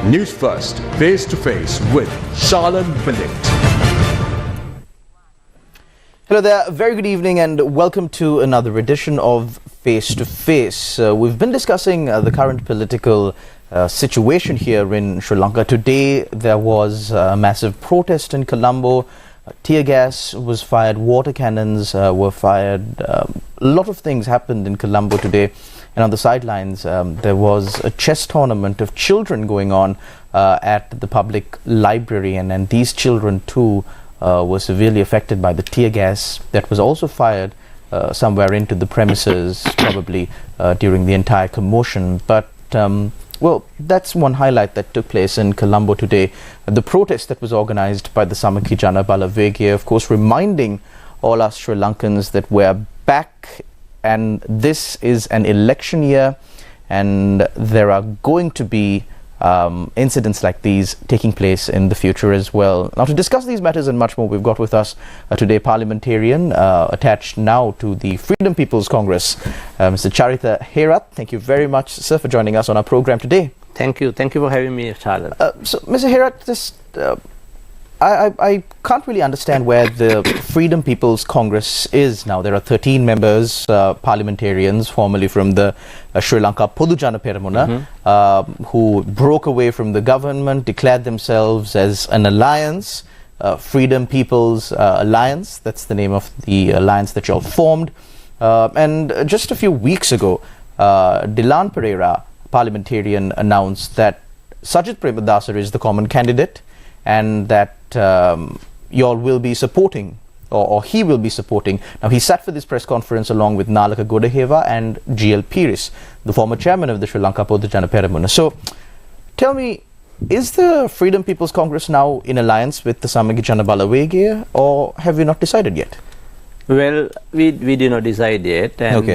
Newsfirst, face to face with Shalan Billet. Hello there, very good evening and welcome to another edition of Face to Face. We've been discussing the current political situation here in Sri Lanka. Today there was a massive protest in Colombo. Tear gas was fired, water cannons were fired. A lot of things happened in Colombo today. And on the sidelines, there was a chess tournament of children going on at the public library. And these children too were severely affected by the tear gas that was also fired somewhere into the premises, probably during the entire commotion. But well, that's one highlight that took place in Colombo today. The protest that was organized by the Samaki Jana Balawegaya, of course, reminding all us Sri Lankans that we're back and this is an election year and there are going to be incidents like these taking place in the future as well. Now, to discuss these matters and much more, we've got with us today parliamentarian attached now to the Freedom People's Congress, Mr. Charitha Herath. Thank you very much, sir, for joining us on our program today. Thank you for having me, Charlotte. So, Mr. Herath, just I can't really understand where the Freedom People's Congress is now. There are 13 members, parliamentarians, formerly from the Sri Lanka Podujana Peramuna, who broke away from the government, declared themselves as an alliance, Freedom People's Alliance. That's the name of the alliance that you all formed. And just a few weeks ago, Dilan Pereira, parliamentarian, announced that Sajid Premadasa is the common candidate and that you all will be supporting, or he will be supporting. Now, he sat for this press conference along with Nalaka Godaheva and GL Piris, the former chairman of the Sri Lanka Podujana Peramuna. So, tell me, is the Freedom People's Congress now in alliance with the Samaki Jana Balawegaya, or have you not decided yet? Well, we did not decide yet, and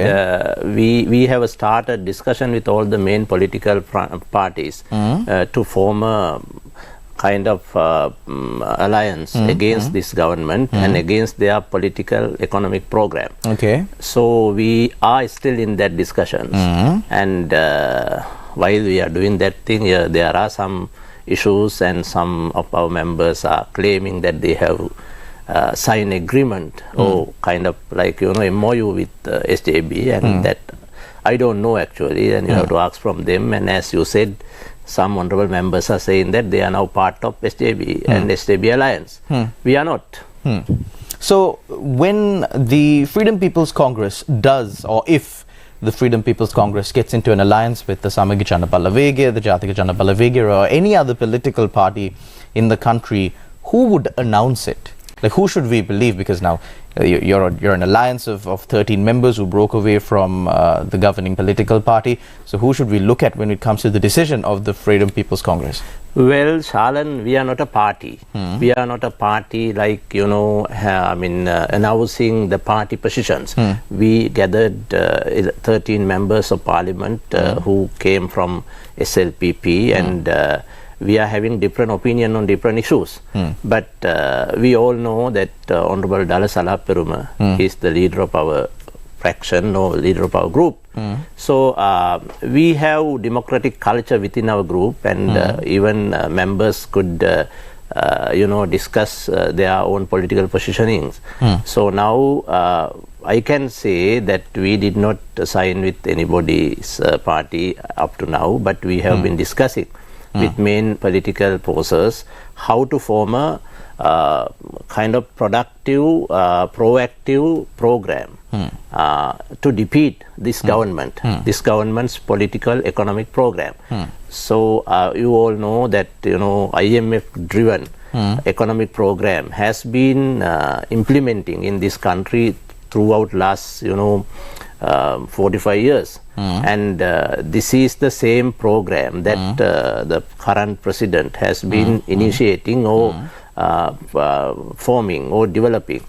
we have started discussion with all the main political parties to form a kind of alliance against this government and against their political economic program. So we are still in that discussions, and while we are doing that thing, there are some issues, and some of our members are claiming that they have signed agreement or kind of like MOU with SJB, and that I don't know actually, and you have to ask from them. And as you said, some honorable members are saying that they are now part of SJB and SJB alliance. We are not. So when the Freedom People's Congress does, or if the Freedom People's Congress gets into an alliance with the Samaki Jana Balawegaya, the Jatika Jana Balawegaya, or any other political party in the country, who would announce it? Like, who should we believe? Because now you're an alliance of 13 members who broke away from the governing political party. So who should we look at when it comes to the decision of the Freedom People's Congress? Well, Shalan, we are not a party. We are not a party like, announcing the party positions. We gathered 13 members of parliament who came from SLPP, and we are having different opinion on different issues. But we all know that Honorable Dala Salah Peruma is the leader of our fraction or leader of our group. So we have democratic culture within our group, and even members could discuss their own political positionings. So now I can say that we did not sign with anybody's party up to now, but we have been discussing with main political forces how to form a kind of productive, proactive program to defeat this government, this government's political economic program. So you all know that IMF-driven economic program has been implementing in this country throughout last 45 years. And this is the same program that the current president has been initiating or forming or developing.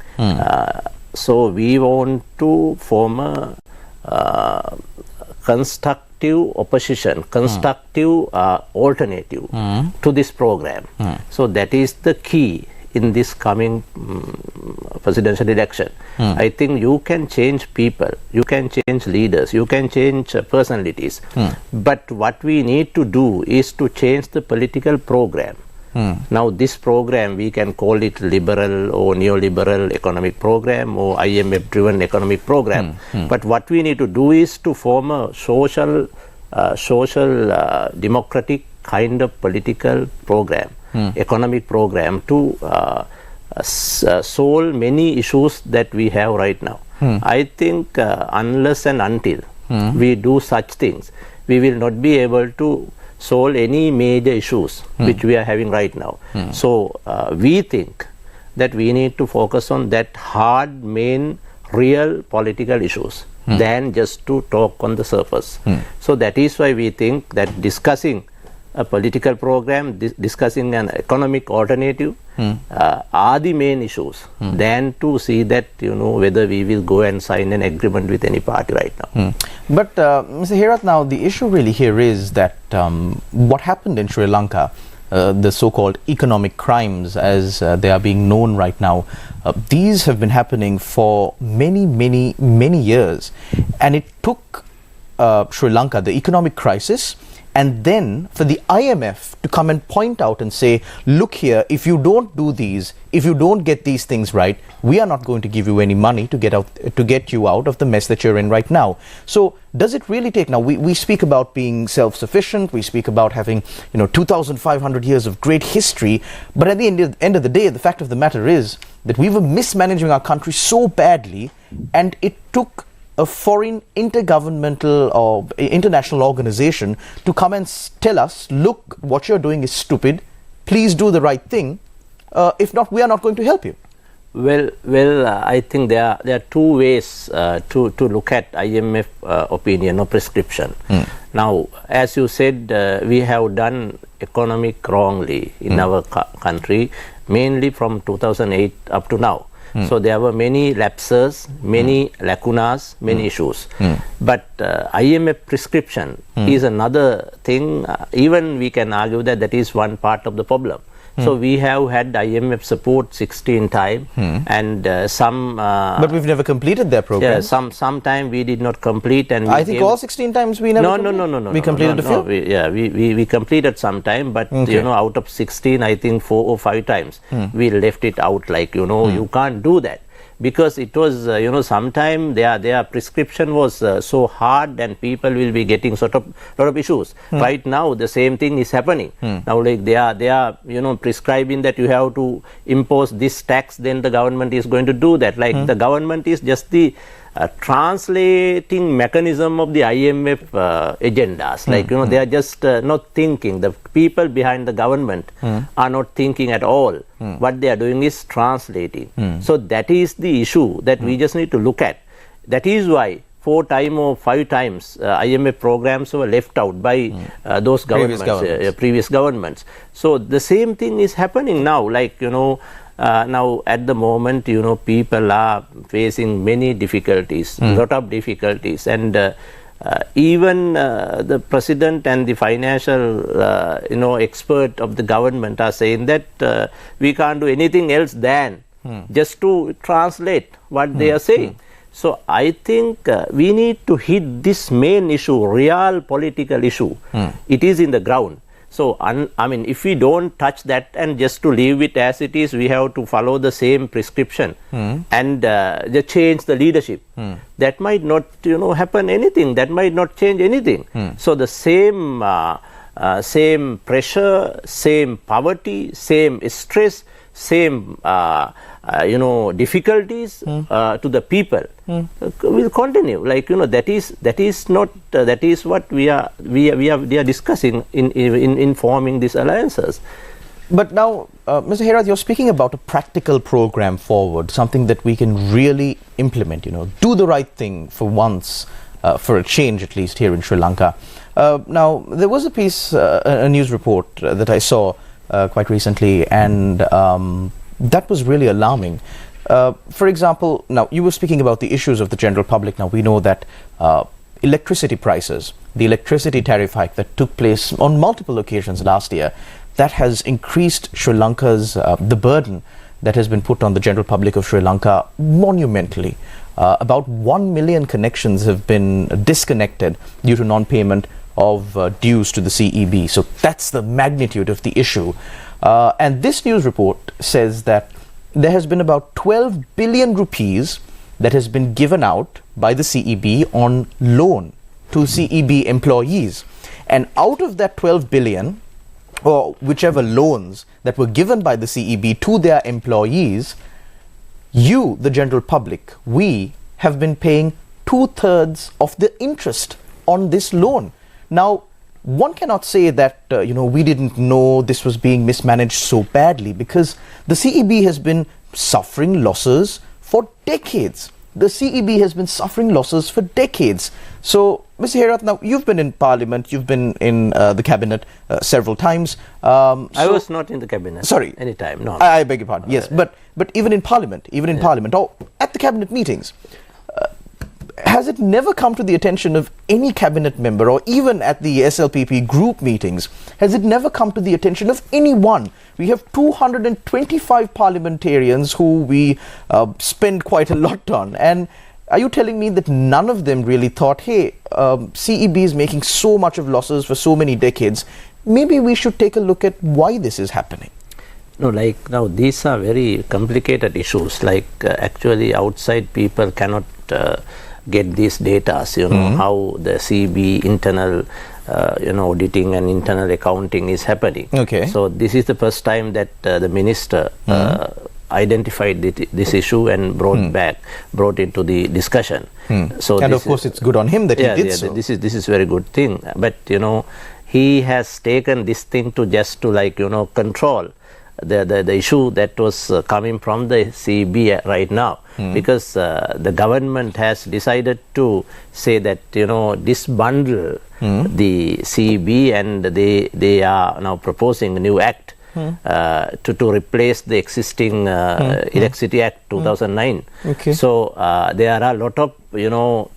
So we want to form a constructive opposition, constructive alternative to this program. So that is the key in this coming presidential election. I think you can change people, you can change leaders, you can change personalities. But what we need to do is to change the political program. Now this program, we can call it liberal or neoliberal economic program or IMF driven economic program. But what we need to do is to form a social democratic kind of political program, economic program to solve many issues that we have right now. I think unless and until we do such things, we will not be able to solve any major issues which we are having right now. So we think that we need to focus on that hard, main, real political issues than just to talk on the surface. So that is why we think that discussing a political program, discussing an economic alternative are the main issues than to see that, whether we will go and sign an agreement with any party right now. But Mr. Herath, now the issue really here is that what happened in Sri Lanka, the so-called economic crimes as they are being known right now, these have been happening for many years, and it took Sri Lanka, the economic crisis, and then for the IMF to come and point out and say, look here, if you don't do these, if you don't get these things right, we are not going to give you any money to get you out of the mess that you're in right now. So does it really take, now we speak about being self-sufficient, we speak about having 2,500 years of great history, but at the end of the day, the fact of the matter is that we were mismanaging our country so badly, and it took a foreign intergovernmental or international organization to come and tell us, look, what you're doing is stupid, please do the right thing, if not, we are not going to help you. Well, I think there are two ways to look at IMF opinion or prescription. Now, as you said, we have done economic wrongly in our country, mainly from 2008 up to now. So there were many lapses, many lacunas, many issues. But IMF prescription is another thing. Even we can argue that that is one part of the problem. So we have had IMF support 16 times, and some. But we've never completed their program. Yeah, some time we did not complete, and I think all 16 times we never. No. We completed a few. We completed some time, but out of 16, I think 4 or 5 times we left it out. Like you can't do that. Because it was, sometime their prescription was so hard, and people will be getting lot of issues. Right now, the same thing is happening. Now, like they are prescribing that you have to impose this tax, then the government is going to do that. Like the government is just the translating mechanism of the IMF agendas. Like, they are just not thinking. The people behind the government are not thinking at all. What they are doing is translating. So that is the issue that we just need to look at. That is why 4 times or 5 times IMF programs were left out by those governments, previous governments. So the same thing is happening now. Like, now at the moment, people are facing many difficulties, lot of difficulties, and even the president and the financial, expert of the government are saying that we can't do anything else than just to translate what they are saying. So I think we need to hit this main issue, real political issue. It is in the ground. So, I mean, if we don't touch that and just to leave it as it is, we have to follow the same prescription and just change the leadership. That might not, happen anything. That might not change anything. So, the same pressure, same poverty, same stress, same difficulties to the people will continue. Like that is what we are discussing in forming these alliances. But now, Mr. Herath, you're speaking about a practical program forward, something that we can really implement. Do the right thing for once, for a change at least here in Sri Lanka. Now, there was a piece, a news report that I saw quite recently, and that was really alarming. For example, now you were speaking about the issues of the general public. Now we know that electricity prices, the electricity tariff hike that took place on multiple occasions last year, that has increased Sri Lanka's the burden that has been put on the general public of Sri Lanka monumentally. About 1 million connections have been disconnected due to non-payment of dues to the CEB. So that's the magnitude of the issue. And this news report says that there has been about 12 billion rupees that has been given out by the CEB on loan to CEB employees. And out of that 12 billion, or whichever loans that were given by the CEB to their employees, you, the general public, we have been paying 2/3 of the interest on this loan. Now, one cannot say that, we didn't know this was being mismanaged so badly, because the CEB has been suffering losses for decades. The CEB has been suffering losses for decades. So, Mr. Herath, now you've been in Parliament, you've been in the Cabinet several times. I was not in the Cabinet. Sorry. Anytime, no. I beg your pardon, yes. But even in Parliament, or at the Cabinet meetings, has it never come to the attention of any cabinet member, or even at the SLPP group meetings, has it never come to the attention of anyone? We have 225 parliamentarians who we spend quite a lot on. And are you telling me that none of them really thought, hey, CEB is making so much of losses for so many decades, maybe we should take a look at why this is happening? No, like now these are very complicated issues. Like actually outside people cannot get these data, how the CEB internal auditing and internal accounting is happening. Okay. So this is the first time that the minister identified this issue and brought into the discussion. So and of course it's good on him that he did so. This is very good thing. But he has taken this thing to control the issue that was coming from the CEB right now, because the government has decided to say that disbundle the CEB, and they are now proposing a new act to replace the existing Electricity Act 2009. Okay. So there are a lot of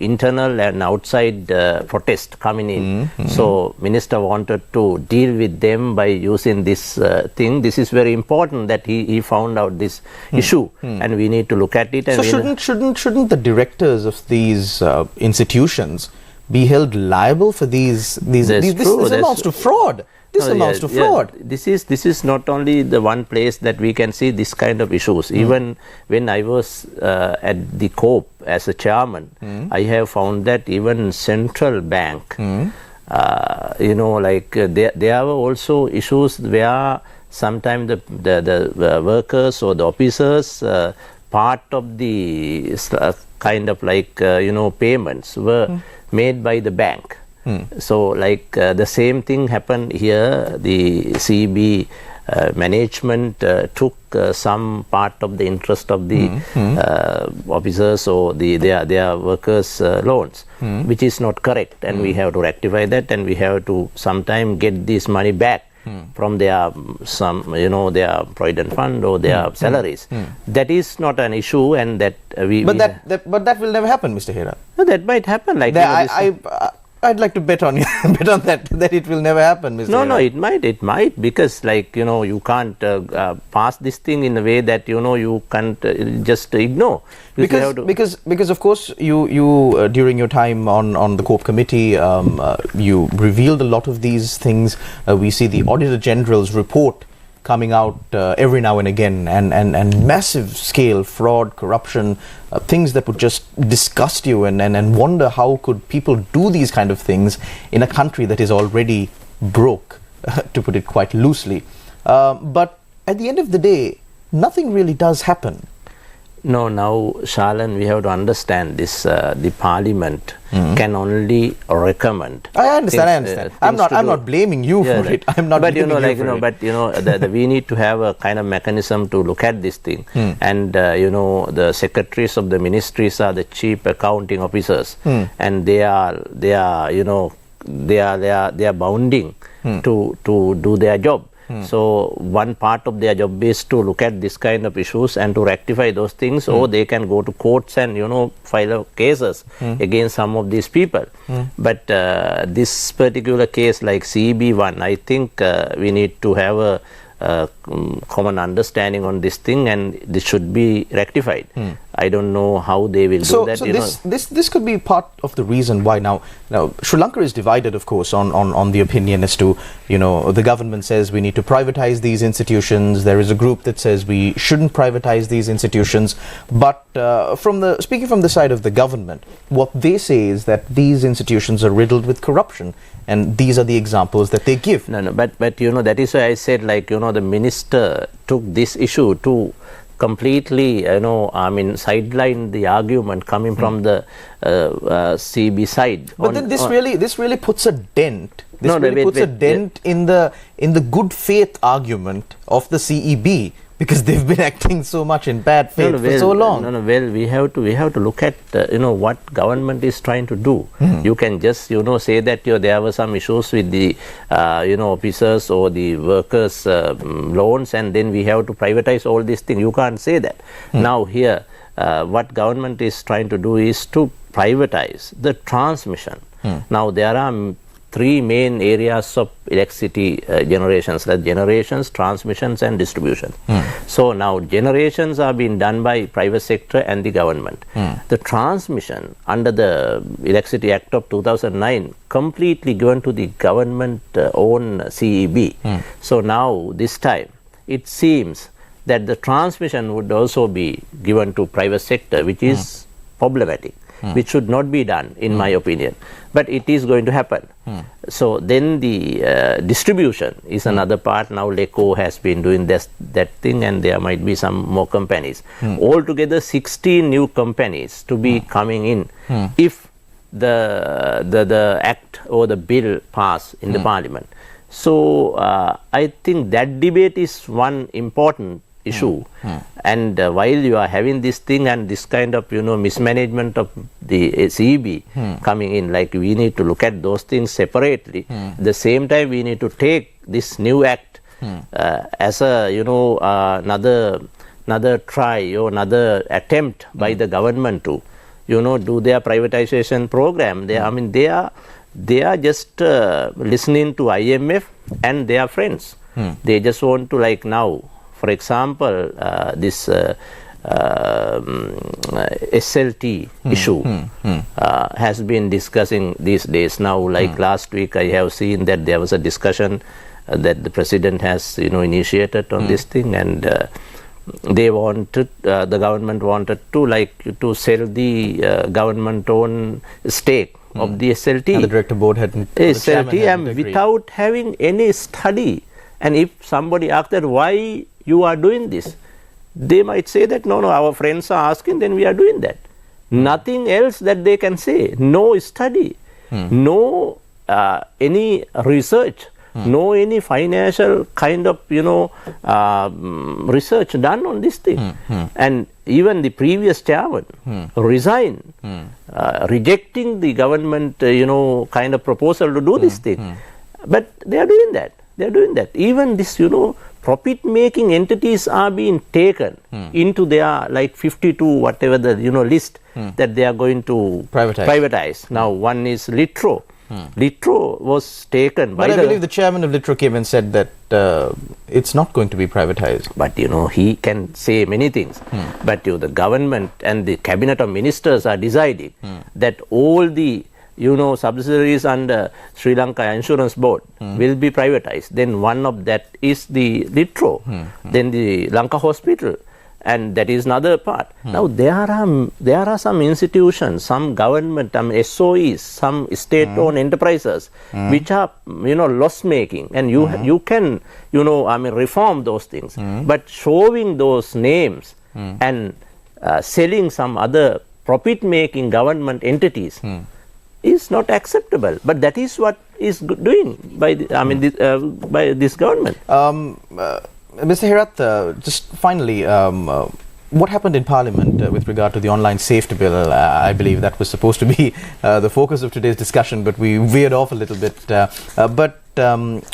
internal and outside protest coming in. So minister wanted to deal with them by using this thing. This is very important that he found out this issue, and we need to look at it. And so shouldn't the directors of these institutions be held liable for these this amounts to fraud? This amounts to fraud. This is not only the one place that we can see this kind of issues. Even when I was at the COPE as a chairman, I have found that even central bank, there were also issues where sometimes the workers or the officers, part of the payments were made by the bank. So the same thing happened here. The CEB management took some part of the interest of the officers or their workers' loans, which is not correct, and we have to rectify that, and we have to sometime get this money back from their their provident fund or their salaries. That is not an issue, and that But that will never happen, Mr. Herath. No, that might happen. I'd like to bet on that it will never happen, Mr. No, it might, because you can't pass this thing in a way that you can't just ignore. Because of course you during your time on the COPE committee, you revealed a lot of these things. We see the Auditor General's report coming out every now and again, and massive scale fraud, corruption, things that would just disgust you and wonder how could people do these kind of things in a country that is already broke, to put it quite loosely. But at the end of the day, nothing really does happen. No, now, Shalan, we have to understand this. The Parliament can only recommend. I understand. I'm not blaming you for it. I'm not. But But we need to have a kind of mechanism to look at this thing. And the secretaries of the ministries are the chief accounting officers, and they are bounding to do their job. So one part of their job is to look at this kind of issues and to rectify those things, or they can go to courts and file cases against some of these people. But this particular case, like CEB one, I think we need to have common understanding on this thing, and this should be rectified. I don't know how they will do that. So this could be part of the reason why now Sri Lanka is divided, of course, on the opinion as to, the government says we need to privatize these institutions. There is a group that says we shouldn't privatize these institutions. But speaking from the side of the government, what they say is that these institutions are riddled with corruption, and these are the examples that they give. But that is why I said, the minister took this issue to completely, sideline the argument coming from the CB side. But then this really puts a dent. Puts a dent in the good faith argument of the CEB, because they've been acting so much in bad faith for so long. Well, we have to look at what government is trying to do. You can just say that there were some issues with the officers or the workers' loans, and then we have to privatize all these things. You can't say that. Now here, what government is trying to do is to privatize the transmission. Now there are three main areas of electricity generations, like generations, transmissions and distribution. So now generations are being done by private sector and the government. The transmission under the Electricity Act of 2009 completely given to the government own CEB. So now this time it seems that the transmission would also be given to private sector, which is problematic. Which should not be done, in my opinion. But it is going to happen. So then the distribution is another part. Now LECO has been doing that thing, and there might be some more companies. Altogether 16 new companies to be coming in if the act or the bill pass in the parliament. So I think that debate is one important issue, and while you are having this thing and this kind of mismanagement of the CEB coming in, we need to look at those things separately. At the same time, we need to take this new act as a another try or another attempt by the government to do their privatization program. They are just listening to IMF and their friends. They just want to, now, for example, this SLT issue has been discussing these days. Now, last week, I have seen that there was a discussion that the president has, initiated on this thing, and they wanted, the government wanted to sell the government-owned stake of the SLT. And the director board hadn't. SLT, and without having any study. And if somebody asks that why you are doing this, they might say that no, our friends are asking, then we are doing that. Nothing else that they can say. No study, no any research, no any financial kind of research done on this thing. And even the previous chairman resigned, rejecting the government kind of proposal to do this thing. But they are doing that. They are doing that. Even this profit-making entities are being taken into their 52 whatever the list that they are going to privatize. Now one is Litro. Litro was taken by I believe the chairman of Litro came and said that it's not going to be privatized. But he can say many things. But the government and the cabinet of ministers are deciding that all the subsidiaries under Sri Lanka Insurance Board will be privatized. Then one of that is the Litro, then the Lanka Hospital, and that is another part. Now there are some institutions, some government, SOEs, some state-owned enterprises which are loss making, and you can reform those things. But showing those names and selling some other profit-making government entities is not acceptable, but that is what is doing by by this government. Mr. Herath, just finally, what happened in Parliament with regard to the online safety bill? I believe that was supposed to be the focus of today's discussion, but we veered off a little bit. But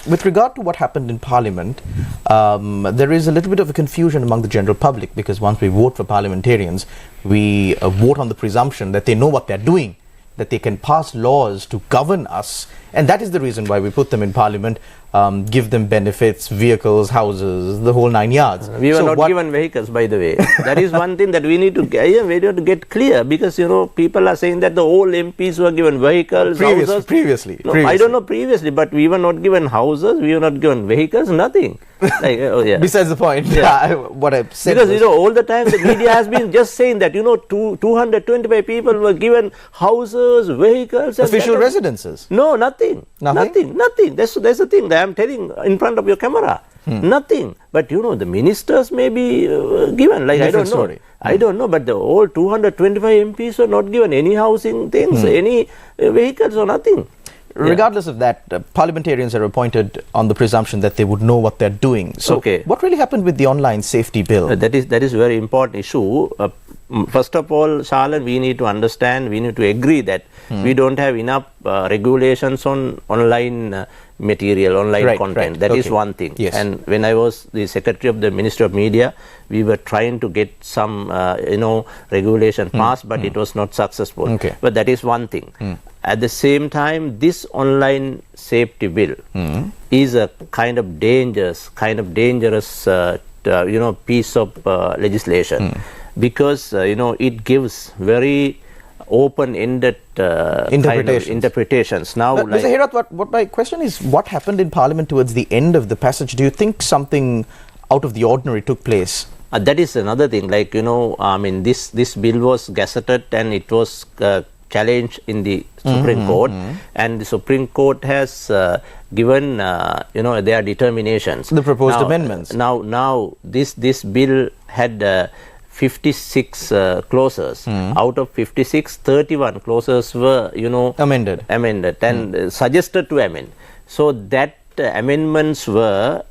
with regard to what happened in Parliament, there is a little bit of a confusion among the general public, because once we vote for parliamentarians, we vote on the presumption that they know what they're doing, that they can pass laws to govern us, and that is the reason why we put them in Parliament. give them benefits, vehicles, houses, the whole 9 yards. We were not given vehicles, by the way. That is one thing that we need to get clear, because people are saying that the all MPs were given vehicles, houses. Previously. I don't know previously, but we were not given houses, we were not given vehicles, nothing. Besides the point, what I said. Because all the time the media has been just saying that 225 people were given houses, vehicles, and official residences. No, nothing. That's the thing that I'm telling in front of your camera. Nothing. But the ministers may be given. I don't know. Story. I don't know. But the all 225 MPs were not given any housing things, any vehicles or nothing. Regardless of that, parliamentarians are appointed on the presumption that they would know what they're doing. So, what really happened with the online safety bill? That is a very important issue. First of all, Shalan, we need to understand, we need to agree that we don't have enough regulations on online material, online content. That is one thing. Yes. And when I was the Secretary of the Ministry of Media, we were trying to get some, regulation passed, but it was not successful. But that is one thing. At the same time, this online safety bill is a kind of dangerous piece of legislation, because it gives very open-ended interpretations. Now, Mr. Herath, what my question is, what happened in Parliament towards the end of the passage? Do you think something out of the ordinary took place? That is another thing. This bill was gazetted and it was challenged in the Supreme Court, and the Supreme Court has given their determinations. The proposed amendments. Now this bill had 56 clauses. Out of 56, 31 clauses were amended and suggested to amend. So that amendments were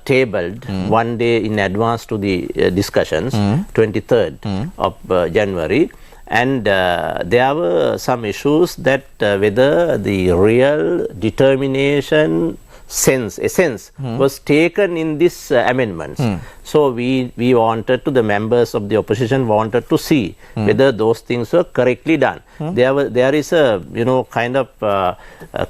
tabled one day in advance to the discussions, 23rd of January. And there were some issues that whether the real determination essence was taken in this amendments. So we wanted to, the members of the opposition wanted to see whether those things were correctly done. There is a kind of a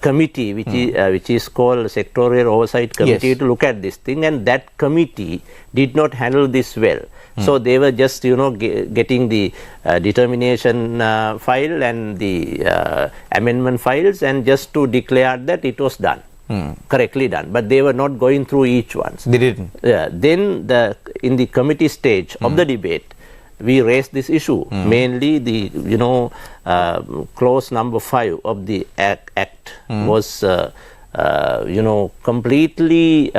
committee which is called Sectorial Oversight Committee to look at this thing, and that committee did not handle this well. So they were just getting the determination file and the amendment files, and just to declare that it was done. Correctly done, but they were not going through each one. They didn't. Then in the committee stage of the debate, we raised this issue. Mainly the clause number 5 of the act was completely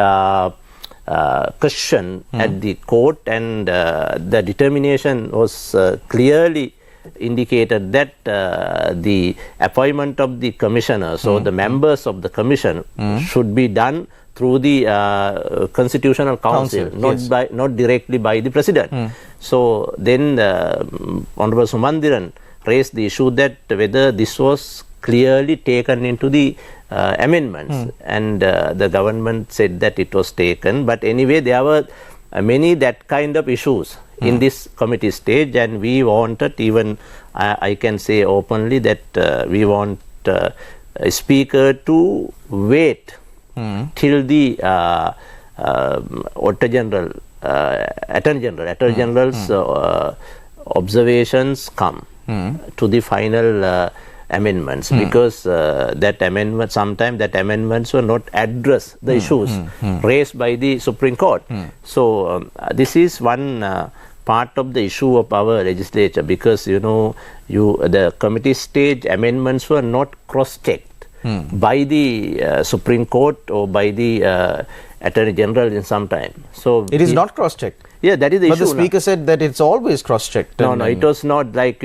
questioned at the court, and the determination was clearly indicated that the appointment of the commissioners or the members of the commission should be done through the Constitutional Council, not directly by the President. So then Honorable Sumandiran raised the issue that whether this was clearly taken into the amendments, and the government said that it was taken. But anyway, there were many that kind of issues in this committee stage, and we wanted, even I can say openly, that we want a speaker to wait till the Attorney General's observations come to the final amendments, because sometimes that amendments were not address the issues raised by the Supreme Court. So this is one part of the issue of our legislature, because the committee stage amendments were not cross-checked by the Supreme Court or by the Attorney General in some time. So it is not cross-checked. Yeah, that is the issue. But the Speaker said that it's always cross-checked. No, it was not. At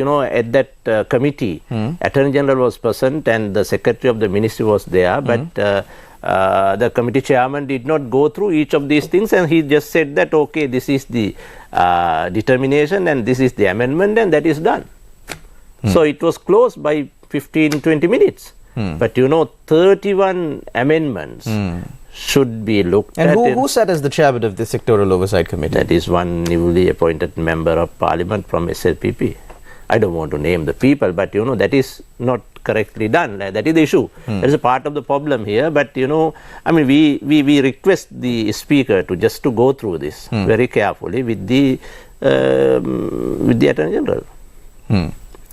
that committee, Attorney General was present and the Secretary of the Ministry was there, but the committee chairman did not go through each of these things, and he just said that, okay, this is the determination and this is the amendment, and that is done. So it was closed by 15-20 minutes. But 31 amendments should be looked at. And who sat as the chairman of the Sectorial Oversight Committee? That is one newly appointed member of Parliament from SLPP. I don't want to name the people, but that is not correctly done. That is the issue. That is a part of the problem here. But I mean, we request the speaker to just to go through this very carefully with the Attorney General.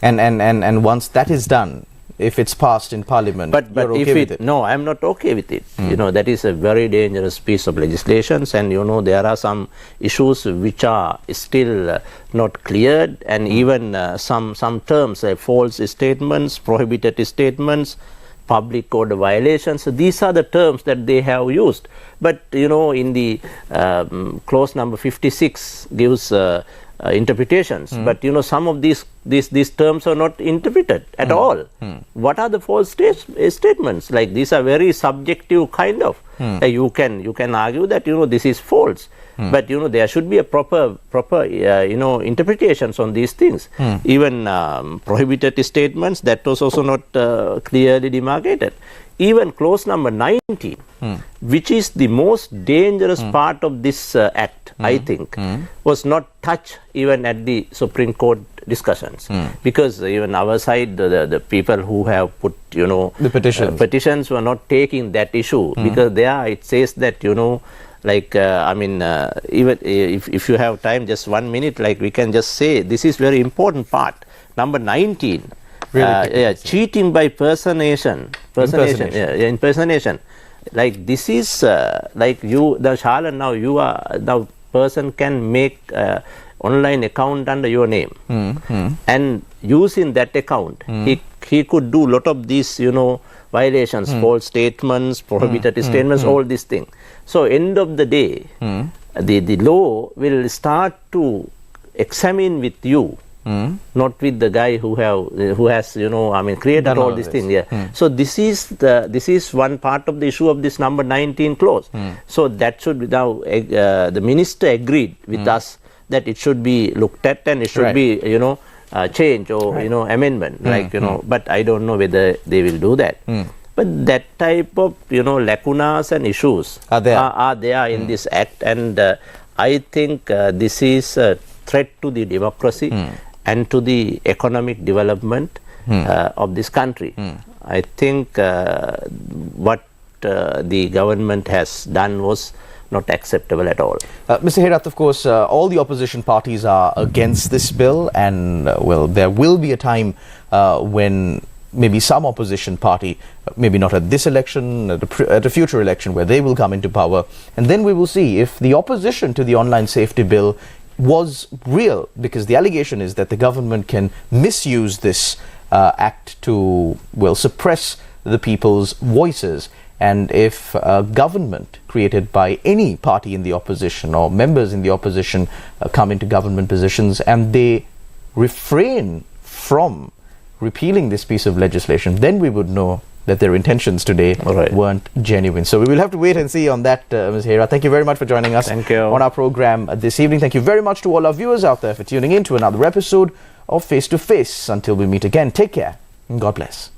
And once that is done, if it's passed in Parliament, but you're okay if with it? No, I'm not okay with it. That is a very dangerous piece of legislation, and there are some issues which are still not cleared, and even some terms like false statements, prohibited statements, public order violations. So these are the terms that they have used. But in the clause number 56 gives interpretations, but some of these terms are not interpreted at all. What are the false statements? Like, these are very subjective kind of. You can argue that this is false, but there should be a proper interpretations on these things. Even prohibited statements, that was also not clearly demarcated. Even clause number 19, which is the most dangerous part of this act, I think, was not touched even at the Supreme Court discussions, because even our side, the people who have put the petitions were not taking that issue, because there it says that like I mean, even if you have time, just 1 minute, like we can just say this is very important part, number 19. Cheating by impersonation. Like, this is like the Shalan, now person can make online account under your name, and using that account, he could do lot of these violations, false statements, prohibited statements, all these things. So end of the day, the law will start to examine with you. Not with the guy who has created all these things. So this is one part of the issue of this number 19 clause. So that should be now the minister agreed with us that it should be looked at, and it should be change or amendment, but I don't know whether they will do that. But that type of lacunas and issues are there in this act, and I think this is a threat to the democracy and to the economic development of this country. I think what the government has done was not acceptable at all. Mr. Herath, of course, all the opposition parties are against this bill, and there will be a time when maybe some opposition party, maybe not at this election, at a future election where they will come into power, and then we will see if the opposition to the online safety bill was real, because the allegation is that the government can misuse this act to, suppress the people's voices. And if a government created by any party in the opposition or members in the opposition come into government positions and they refrain from repealing this piece of legislation, then we would know that their intentions today weren't genuine. So we will have to wait and see on that, Ms. Herath. Thank you very much for joining us on our program this evening. Thank you very much to all our viewers out there for tuning in to another episode of Face to Face. Until we meet again, take care and God bless.